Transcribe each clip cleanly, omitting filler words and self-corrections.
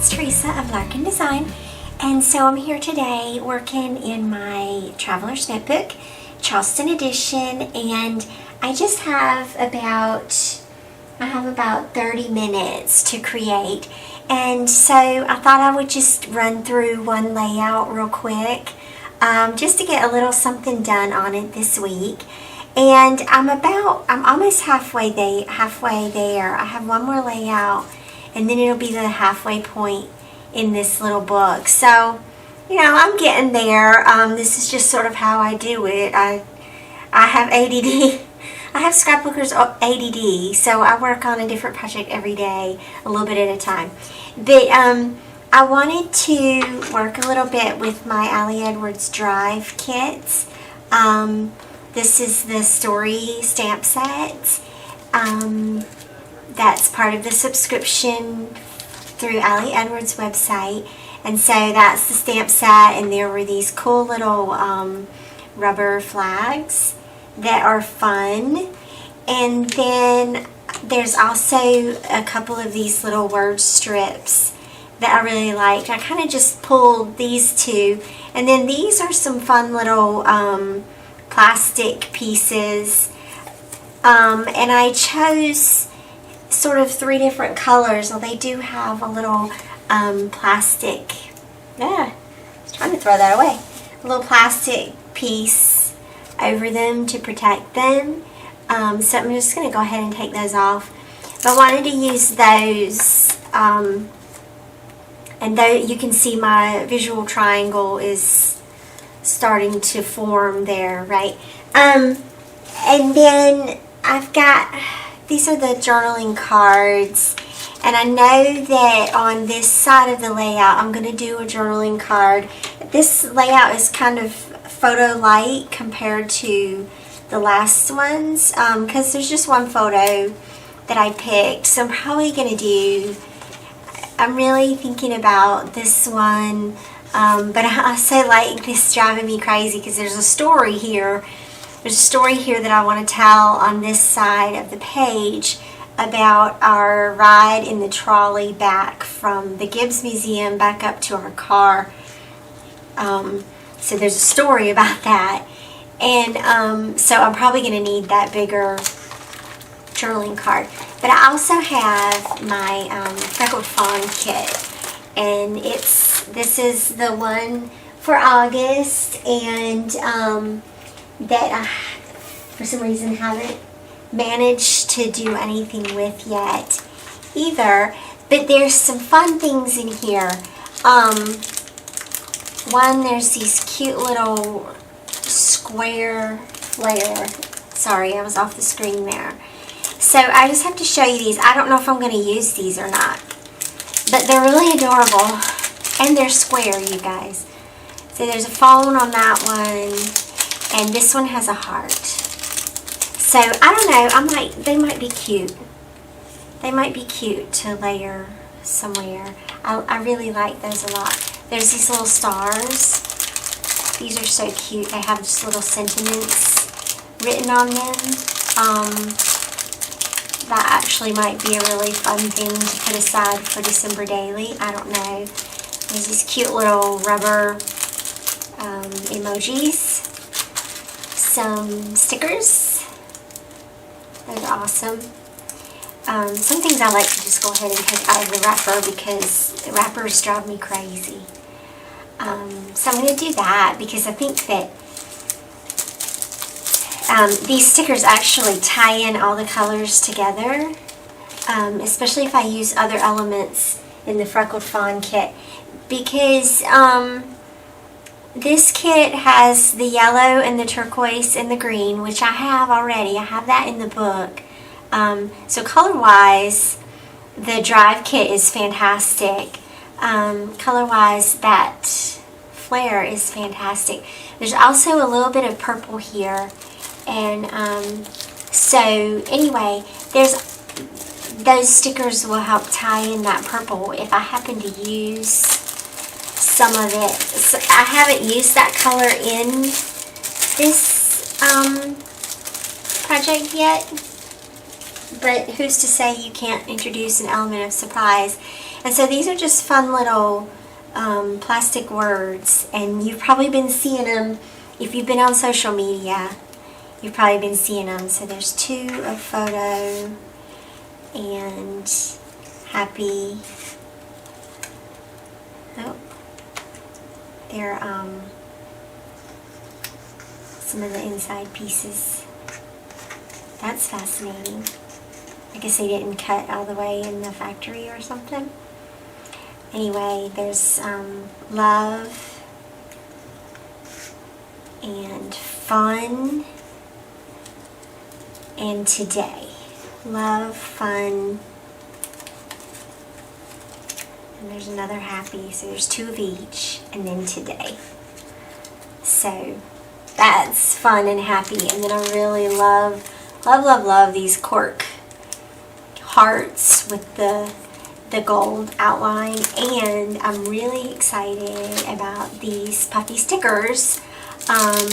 it's Theresa of Larkin Design, and so I'm here today working in my Traveler's Notebook, Charleston edition, and I just have about 30 minutes to create, and so I thought I would just run through one layout real quick, just to get a little something done on it this week. And I'm almost halfway there. I have one more layout, and then it'll be the halfway point in this little book. So, you know, I'm getting there. This is just sort of how I do it. I have ADD. I have scrapbooker's ADD, so I work on a different project every day, a little bit at a time. But I wanted to work a little bit with my Ali Edwards Drive kits. This is the story stamp set. That's part of the subscription through Ali Edwards' website. And so that's the stamp set, and there were these cool little rubber flags that are fun. And then there's also a couple of these little word strips that I really liked. I kind of just pulled these two. And then these are some fun little plastic pieces, and I chose sort of 3 different colors. Well, they do have a little plastic, I was trying to throw that away, a little plastic piece over them to protect them, so I'm just going to go ahead and take those off. But I wanted to use those, and though you can see my visual triangle is starting to form there, right? And then I've got, these are the journaling cards, and I know that on this side of the layout I'm going to do a journaling card. This layout is kind of photo light compared to the last ones, because there's just one photo that I picked, so I'm probably going to do, I'm really thinking about this one. But I also like this driving me crazy because there's a story here. There's a story here that I want to tell on this side of the page about our ride in the trolley back from the Gibbs Museum back up to our car. So there's a story about that. And so I'm probably going to need that bigger journaling card. But I also have my Freckled Fawn kit. And this is the one for August, and that I, for some reason, haven't managed to do anything with yet either. But there's some fun things in here. One, there's these cute little square flare. Sorry, I was off the screen there. So I just have to show you these. I don't know if I'm going to use these or not. But they're really adorable, and they're square, you guys. So there's a phone on that one, and this one has a heart. So I don't know, they might be cute. They might be cute to layer somewhere. I really like those a lot. There's these little stars. These are so cute. They have just little sentiments written on them. That actually might be a really fun thing to put aside for December daily. I don't know. There's these cute little rubber emojis. Some stickers. Those are awesome. Some things I like to just go ahead and take out of the wrapper because the wrappers drive me crazy. So I'm going to do that because I think that these stickers actually tie in all the colors together, especially if I use other elements in the Freckled Fawn kit, because this kit has the yellow and the turquoise and the green, which I have already. I have that in the book. So color-wise, the Drive kit is fantastic. Color-wise, that flare is fantastic. There's also a little bit of purple here. And so anyway, those stickers will help tie in that purple if I happen to use some of it. So I haven't used that color in this project yet, but who's to say you can't introduce an element of surprise? And so these are just fun little plastic words, and you've probably been seeing them if you've been on social media. You've probably been seeing them. So there's two, a photo, and happy. Oh, they're some of the inside pieces. That's fascinating. I guess they didn't cut all the way in the factory or something. Anyway, there's love and fun and today. Love, fun, and there's another happy. So there's two of each, and then today. So that's fun and happy. And then I really love these cork hearts with the gold outline, and I'm really excited about these puffy stickers. I'm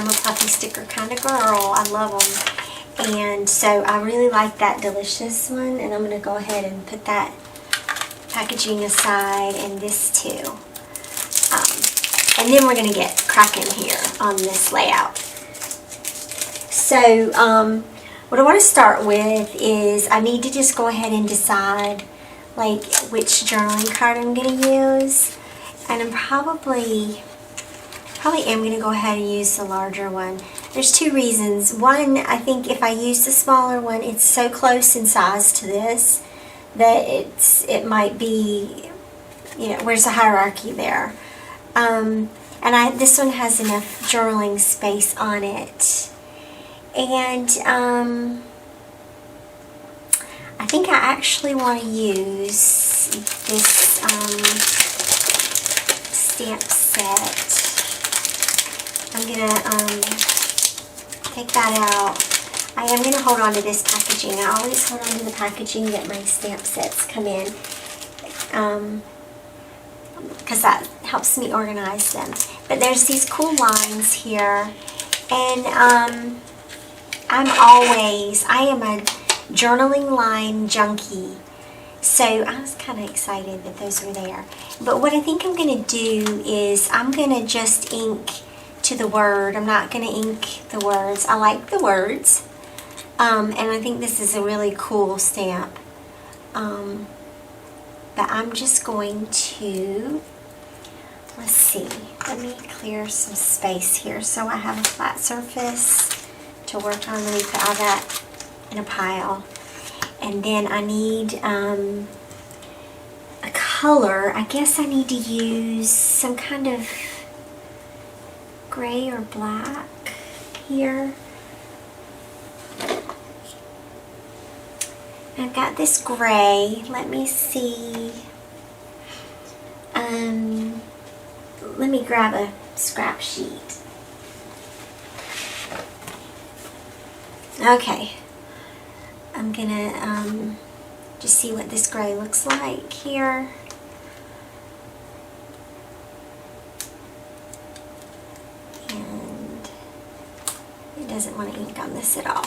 a puffy sticker kind of girl. I love them, and so I really like that delicious one, and I'm going to go ahead and put that packaging aside, and this too. And then we're going to get cracking here on this layout. So what I want to start with is I need to just go ahead and decide like which journaling card I'm going to use, and I'm probably am going to go ahead and use the larger one. There's two reasons. One, I think if I use the smaller one, it's so close in size to this that it might be, you know, where's the hierarchy there? And this one has enough journaling space on it. And I think I actually want to use this stamp set. I'm going to take that out. I am going to hold on to this packaging. I always hold on to the packaging that my stamp sets come in, because that helps me organize them. But there's these cool lines here, and I am a journaling line junkie, so I was kind of excited that those were there. But what I think I'm going to do is I'm going to just ink to the word. I'm not going to ink the words. I like the words, and I think this is a really cool stamp, but I'm just going to, let's see, let me clear some space here so I have a flat surface to work on. Let me put all that in a pile. And then I need a color. I guess I need to use some kind of gray or black here. I've got this gray. Let me see. Let me grab a scrap sheet. Okay. I'm gonna just see what this gray looks like here. And it doesn't want to ink on this at all.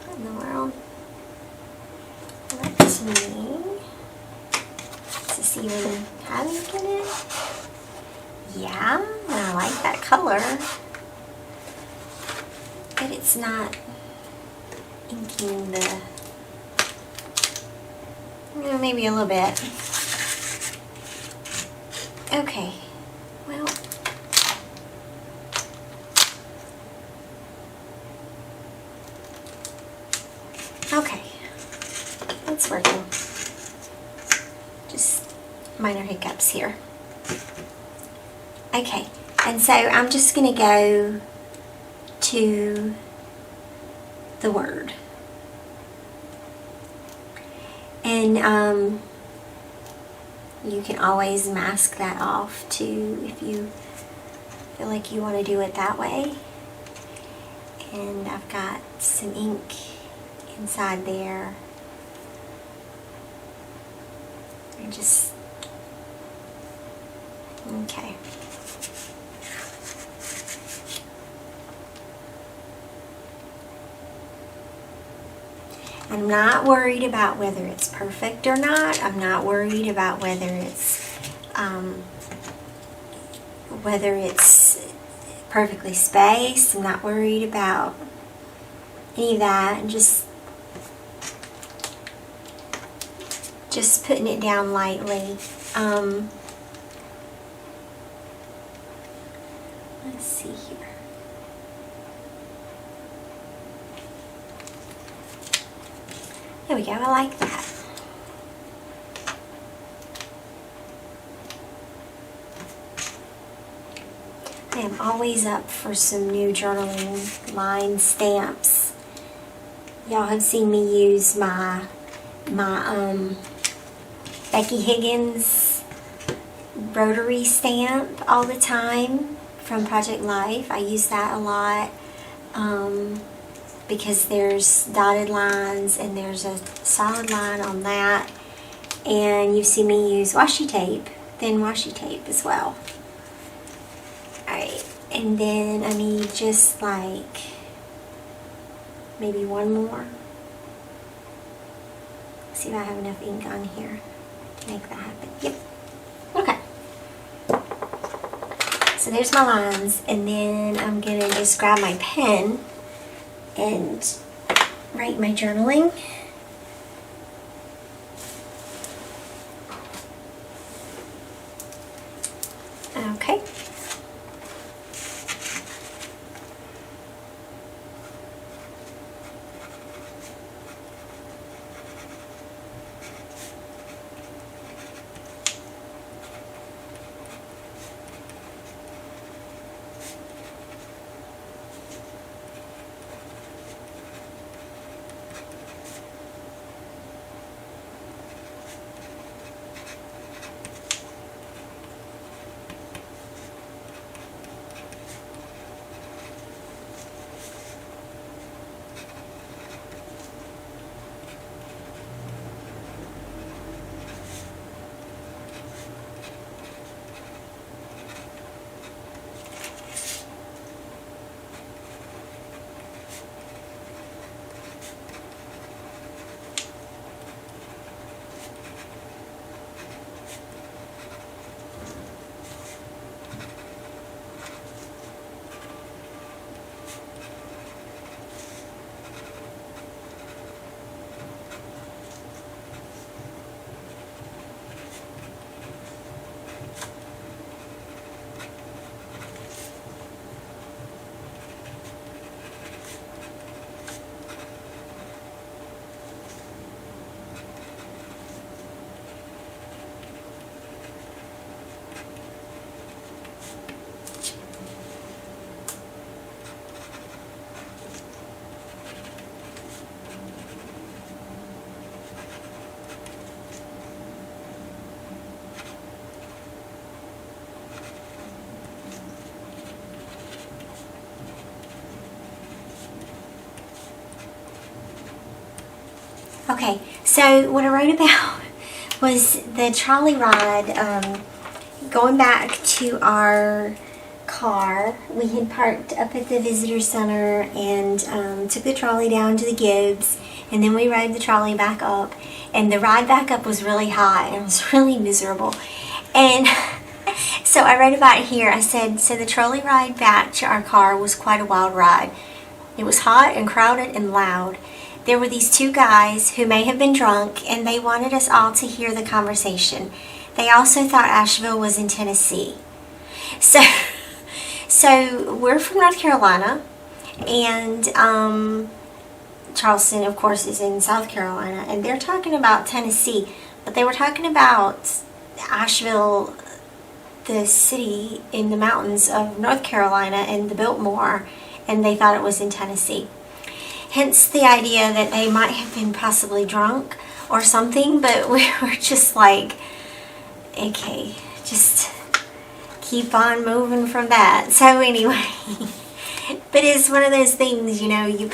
What in the world? Let me, does this even have ink in it? Yeah, I like that color. But it's not inking the, maybe a little bit. Okay, well, okay, it's working. Just minor hiccups here. Okay, and so I'm just going to go to the word. And you can always mask that off too if you feel like you want to do it that way. And I've got some ink inside there. I just, okay. I'm not worried about whether it's perfect or not. I'm not worried about whether it's perfectly spaced. I'm not worried about any of that. And just putting it down lightly. Let's see here. There we go, I like that. I am always up for some new journaling line stamps. Y'all have seen me use my Becky Higgins rotary stamp all the time from Project Life. I use that a lot because there's dotted lines and there's a solid line on that. And you've seen me use washi tape, thin washi tape as well. Alright, and then I need just like maybe one more. See if I have enough ink on here to make that happen. Yep. Okay. So there's my lines, and then I'm going to just grab my pen and write my journaling. Okay. Okay, so what I wrote about was the trolley ride, going back to our car. We had parked up at the visitor center and took the trolley down to the Gibbs, and then we rode the trolley back up, and the ride back up was really hot and it was really miserable. And so I wrote about it here. I said, so the trolley ride back to our car was quite a wild ride. It was hot and crowded and loud. There were these two guys who may have been drunk, and they wanted us all to hear the conversation. They also thought Asheville was in Tennessee. So we're from North Carolina, and Charleston, of course, is in South Carolina, and they're talking about Tennessee, but they were talking about Asheville, the city in the mountains of North Carolina, and the Biltmore, and they thought it was in Tennessee. Hence the idea that they might have been possibly drunk or something, but we were just like, okay, just keep on moving from that. So anyway, but it's one of those things, you know, you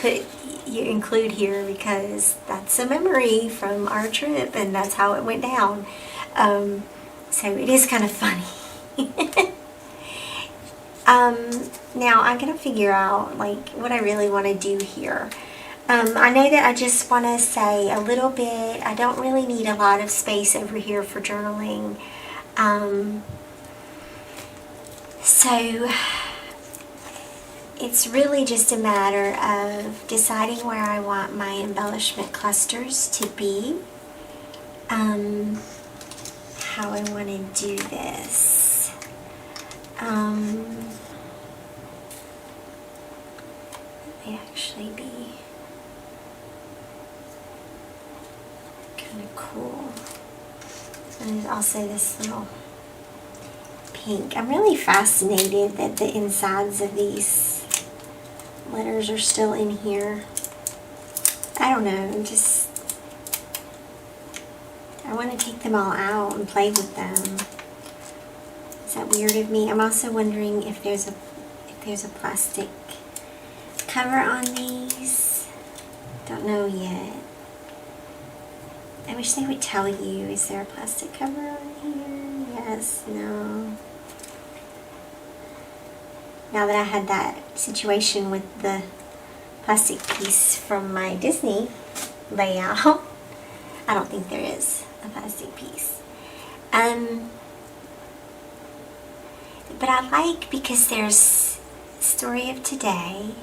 include here because that's a memory from our trip and that's how it went down. So it is kind of funny. Now I'm going to figure out like what I really want to do here. I know that I just want to say a little bit. I don't really need a lot of space over here for journaling. So it's really just a matter of deciding where I want my embellishment clusters to be. How I want to do this. May actually be kind of cool. And there's also this little pink. I'm really fascinated that the insides of these letters are still in here. I don't know, I want to take them all out and play with them. Is that weird of me? I'm also wondering if there's a plastic cover on these. Don't know yet. I wish they would tell you. Is there a plastic cover on here? Yes, no. Now that I had that situation with the plastic piece from my Disney layout, I don't think there is a plastic piece. But I like, because there's story of today.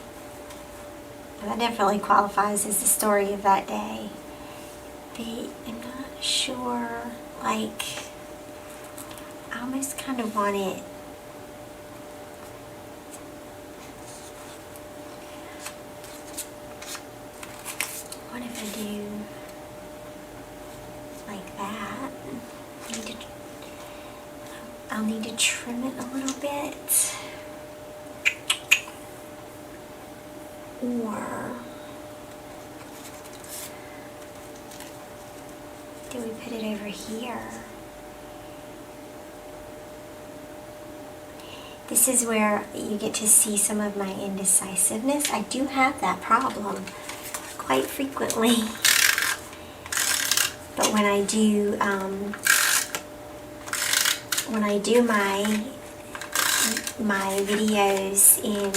That definitely qualifies as the story of that day. But I'm not sure, like, I almost kind of want it. What if I do like that? I'll need to trim it a little bit. Or do we put it over here? This is where you get to see some of my indecisiveness. I do have that problem quite frequently. But when I do my videos in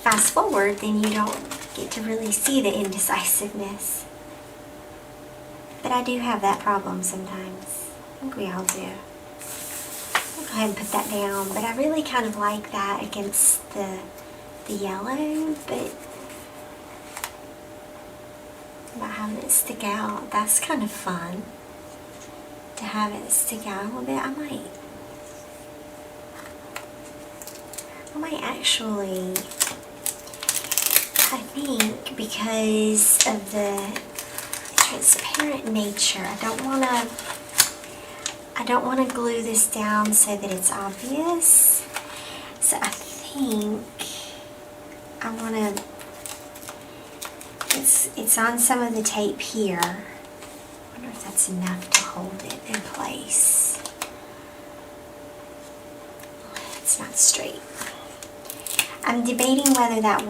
fast forward, then you don't get to really see the indecisiveness. But I do have that problem sometimes. I think we all do. I'll go ahead and put that down. But I really kind of like that against the yellow, but about having it stick out, that's kind of fun. To have it stick out a little bit. I might actually, I think, because of the transparent nature, I don't want to glue this down so that it's obvious. So I think I want to, it's on some of the tape here. I wonder if that's enough to hold it in place. It's not straight. I'm debating whether that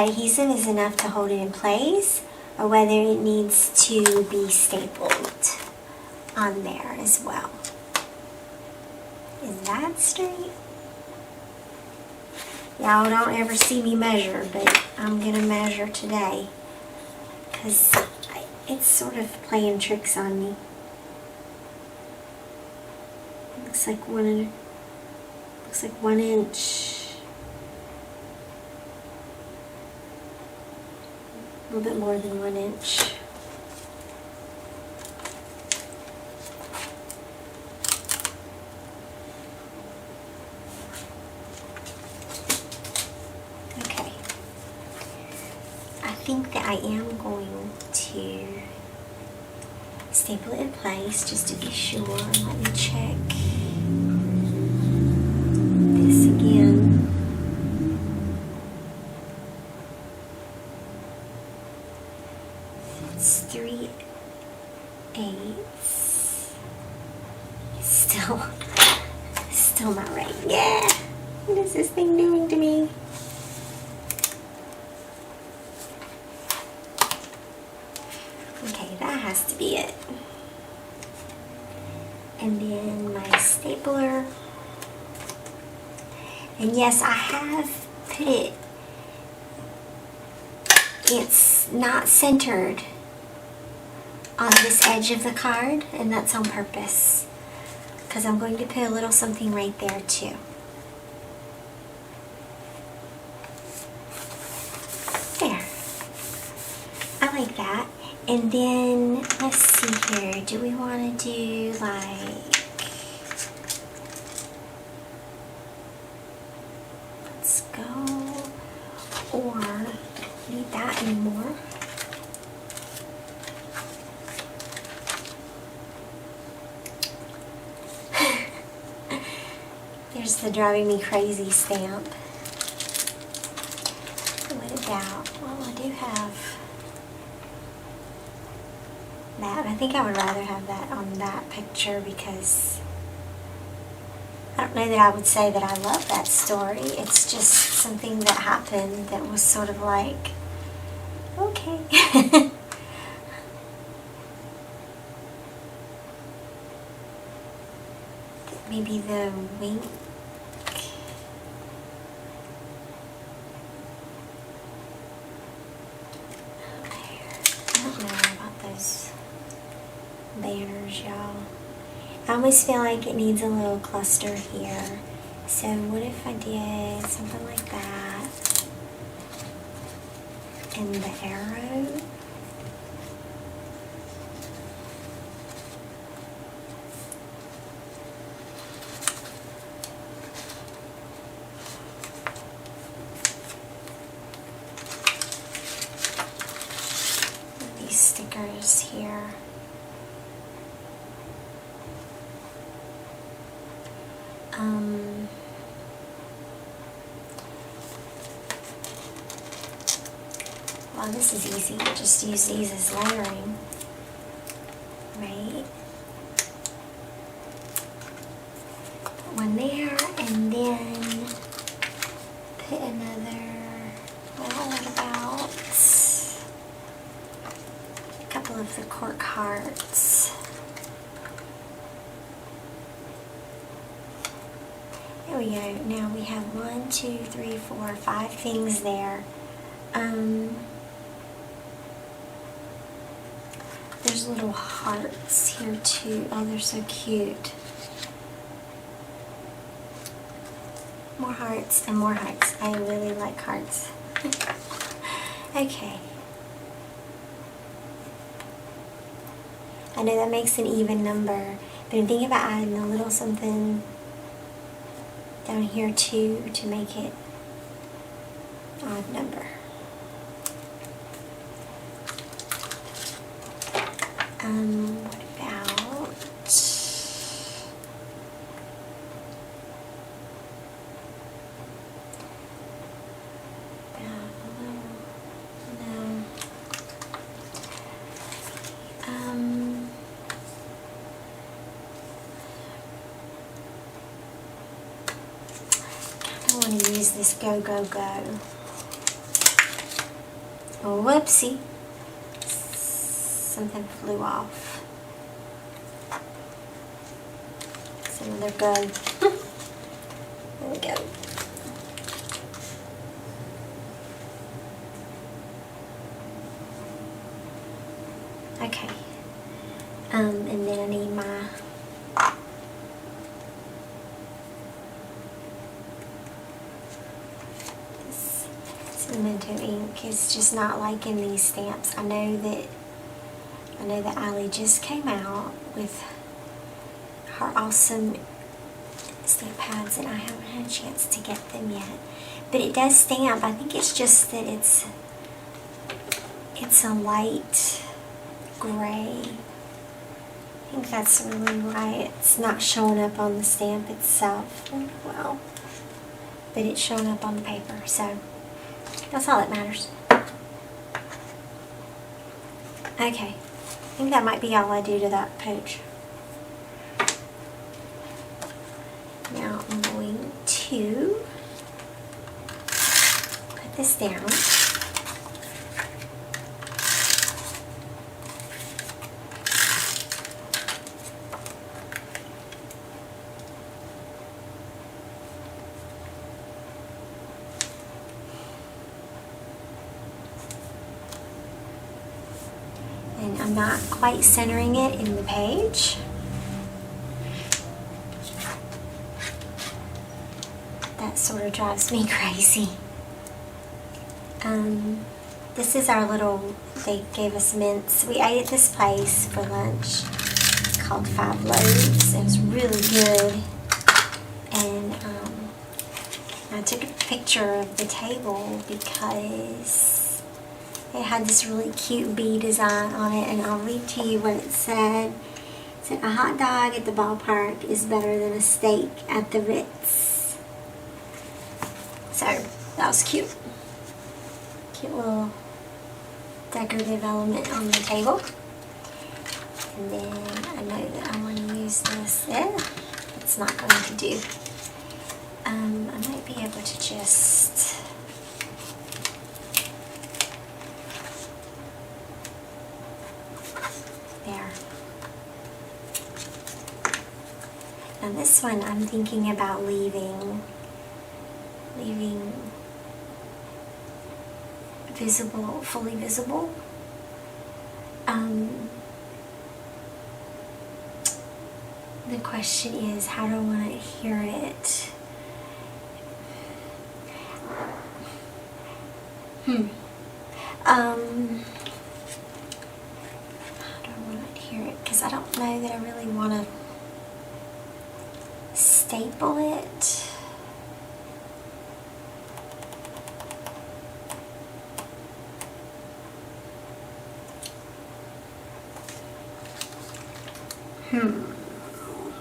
adhesive is enough to hold it in place, or whether it needs to be stapled on there as well. Is that straight? Y'all don't ever see me measure, but I'm gonna measure today, because it's sort of playing tricks on me. Looks like 1 inch. A little bit more than 1 inch. Okay. I think that I am going to staple it in place just to be sure. Let me check this again. It's 3/8. Still not right. Yeah. What is this thing doing to me? Okay, that has to be it. And then my stapler. And yes, I have put it it's not centered on this edge of the card, and that's on purpose because I'm going to put a little something right there too. There. I like that. And then, let's see here, do we want to do like, let's go, or need that anymore. There's the driving me crazy stamp. What about, well, I do have that. I think I would rather have that on that picture because I don't know that I would say that I love that story. It's just something that happened that was sort of like, okay. Maybe the wink. I don't know about those banners, y'all. I always feel like it needs a little cluster here. So what if I did something like that? And the arrow. These stickers here. Well, this is easy. Just use these as layering, right? Put one there, and then put another, well, what about a couple of the cork hearts? There we go. Now we have 1, 2, 3, 4, 5 things there. There's little hearts here too. Oh, they're so cute. More hearts and more hearts. I really like hearts. Okay. I know that makes an even number, but I'm thinking about adding a little something down here too to make it odd number. What about no. I don't want to use this go, go, go. Oh, whoopsie. Something flew off. It's another go. There we go. Okay. And then I need my Memento ink is just not liking these stamps. I know that Allie just came out with her awesome stamp pads and I haven't had a chance to get them yet. But it does stamp. I think it's just that it's a light gray. I think that's really why it's not showing up on the stamp itself. Well, but it's showing up on the paper, so that's all that matters. Okay, I think that might be all I do to that page. Now I'm going to put this down. I'm not quite centering it in the page. That sort of drives me crazy. This is our little, they gave us mince. We ate at this place for lunch. It's called Loaves. It was really good. And I took a picture of the table because it had this really cute bee design on it, and I'll read to you what it said. It said, "A hot dog at the ballpark is better than a steak at the Ritz." So that was cute. Cute little decorative element on the table. And then I know that I want to use this. It's not going to do. I might be able to just there. Now this one I'm thinking about leaving visible, fully visible. The question is, how do I want to hear it? How do I want to hear it? Because I don't know that I really want to staple it.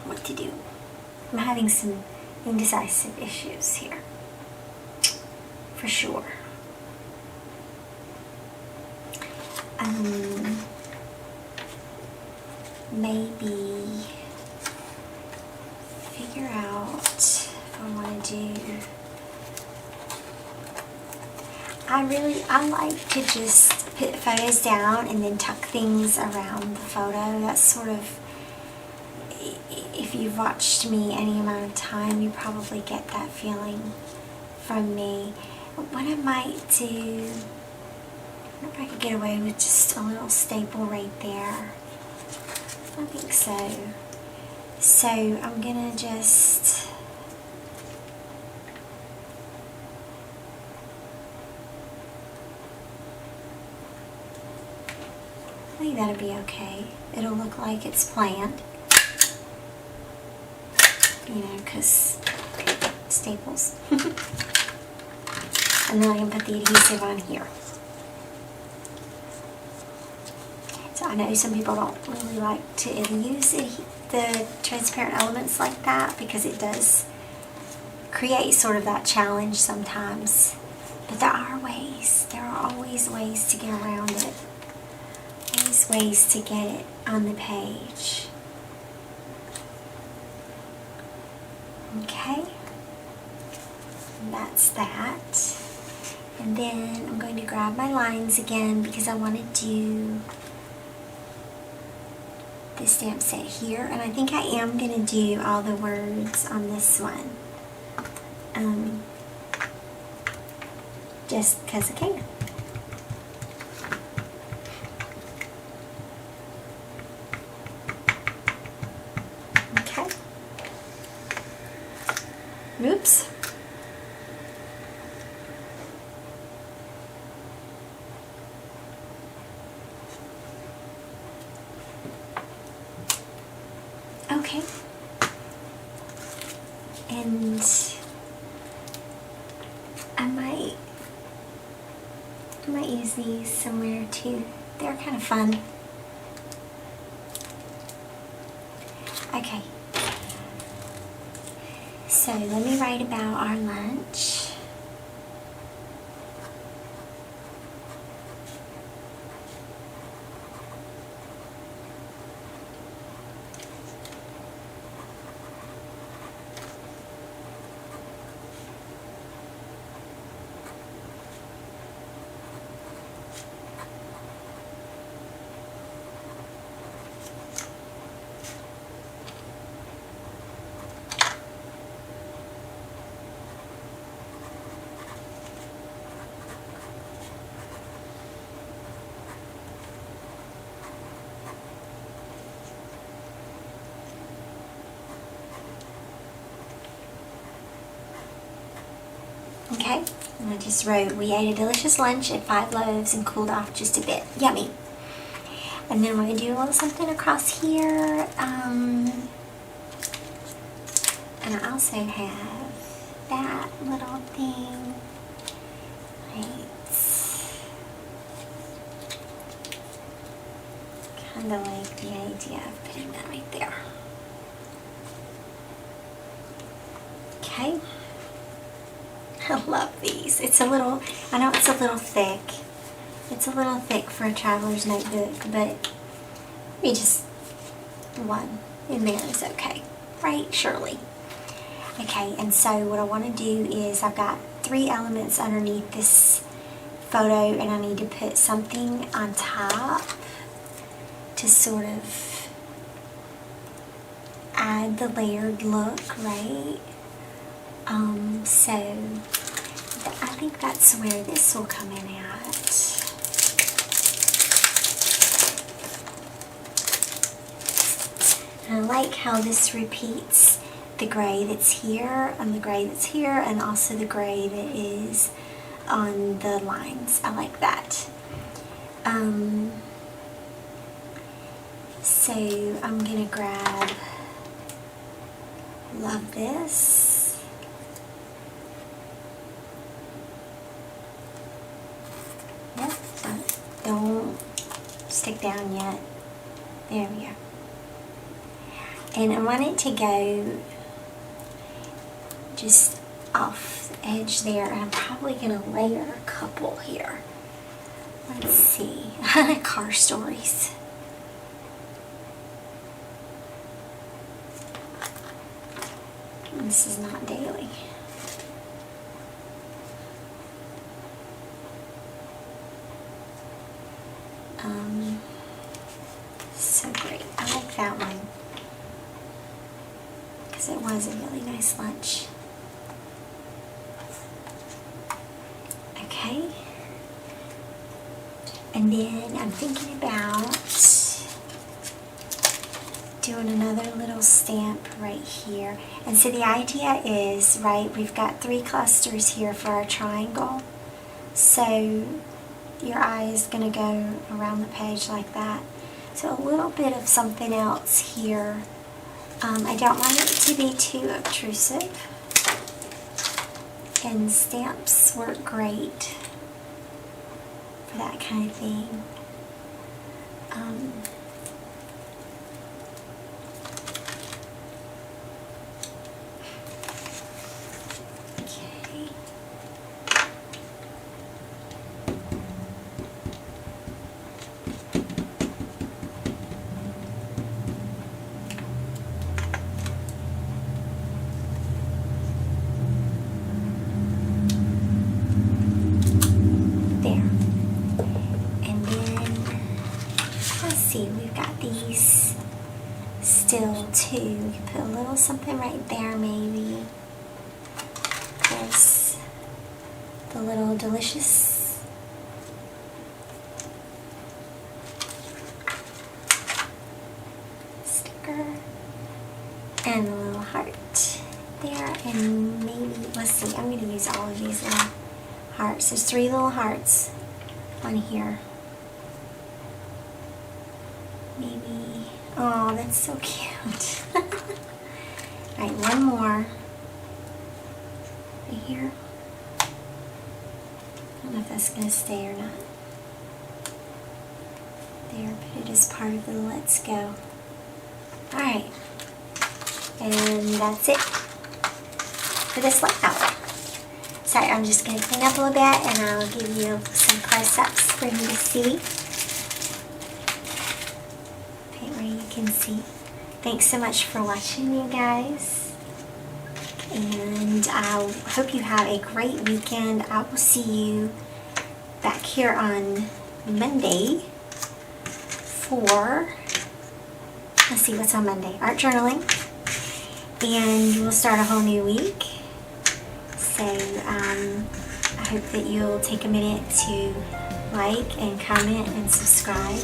What to do? I'm having some indecisive issues here, for sure. Maybe figure out if I want to do. I like to just put photos down and then tuck things around the photo. That's sort of, if you've watched me any amount of time, you probably get that feeling from me. What I might do, I wonder if I could get away with just a little staple right there. I think so. So I'm gonna just I think that'll be okay. It'll look like it's planned. You know, because staples. And then I can put the adhesive on here. So I know some people don't really like to use the transparent elements like that because it does create sort of that challenge sometimes. But there are ways. There are always ways to get around it. Always ways to get it on the page. Okay. And that's that. And then I'm going to grab my lines again because I want to do the stamp set here. And I think I am going to do all the words on this one. Just because I can. Okay. Oops. Okay. And I might use these somewhere too. They're kind of fun. Okay. So let me write about our lunch. And I just wrote, we ate a delicious lunch at 5 Loaves and cooled off just a bit. Yummy. And then we're going to do a little something across here. And I also have that little thing. Kind of like the idea of putting that right there. Okay. I love these. It's a little, I know it's a little thick. It's a little thick for a traveler's notebook, but maybe just one in there is okay. Right, Shirley? Okay, and so what I want to do is I've got 3 elements underneath this photo, and I need to put something on top to sort of add the layered look, right? So I think that's where this will come in at. And I like how this repeats the gray that's here and the gray that's here, and also the gray that is on the lines. I like that. So I'm gonna grab, love this. Yep, don't stick down yet. There we go. And I want it to go just off the edge there, and I'm probably gonna layer a couple here. Let's see. Car stories. This is not daily. So great. I like that one because it was a really nice lunch. Okay. And then I'm thinking about doing another little stamp right here. And so the idea is, right, we've got 3 clusters here for our triangle. So your eye is going to go around the page like that. So a little bit of something else here. I don't want it to be too obtrusive. And stamps work great for that kind of thing. We've got these still too. You can put a little something right there maybe. There's the little delicious sticker and a little heart there, and maybe, let's see, I'm going to use all of these little hearts. There's 3 little hearts on here. Maybe, oh, that's so cute. Alright, one more right here. I don't know if that's going to stay or not. There, put it as part of the let's go. Alright, and that's it for this layout. So I'm just going to clean up a little bit, and I'll give you some close-ups for you to see. Can see. Thanks so much for watching, you guys, and I hope you have a great weekend. I will see you back here on Monday for, let's see what's on Monday, art journaling, and we'll start a whole new week. So I hope that you'll take a minute to like and comment and subscribe.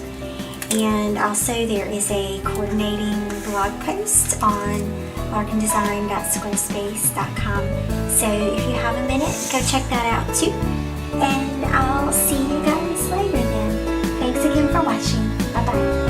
And also there is a coordinating blog post on larkindesign.squarespace.com. So if you have a minute, go check that out too. And I'll see you guys later then. Thanks again for watching. Bye-bye.